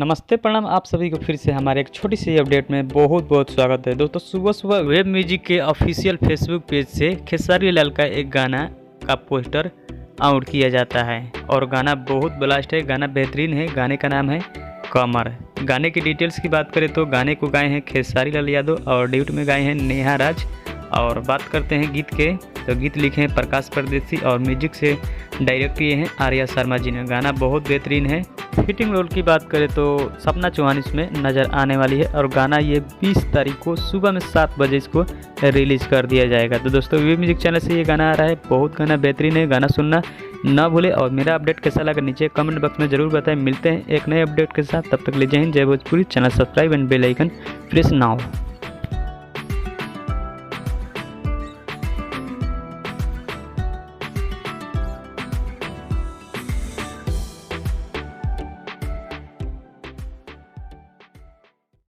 नमस्ते प्रणाम, आप सभी को फिर से हमारे एक छोटी सी अपडेट में बहुत बहुत स्वागत है। दोस्तों सुबह सुबह वेब म्यूजिक के ऑफिशियल फेसबुक पेज से खेसारी लाल का एक गाना का पोस्टर आउट किया जाता है और गाना बहुत ब्लास्ट है, गाना बेहतरीन है। गाने का नाम है कमर। गाने की डिटेल्स की बात करें तो गाने को गाए हैं खेसारी लाल यादव और ड्यूट में गाए हैं नेहा राज। और बात करते हैं गीत के तो गीत लिखे हैं प्रकाश परदेसी और म्यूजिक से डायरेक्ट किए हैं आर्या शर्मा जी ने। गाना बहुत बेहतरीन है। फिटिंग रोल की बात करें तो सपना चौहान इसमें नज़र आने वाली है और गाना ये 20 तारीख को सुबह में 7 बजे इसको रिलीज़ कर दिया जाएगा। तो दोस्तों वेब म्यूजिक चैनल से ये गाना आ रहा है, बहुत गाना बेहतरीन है। गाना सुनना ना भूले और मेरा अपडेट कैसा लगा नीचे कमेंट बॉक्स में जरूर बताएं। मिलते हैं एक नए अपडेट के साथ, तब तक ले जय हिंद, जय Bhojpuri. Channel subscribe and bell icon press now.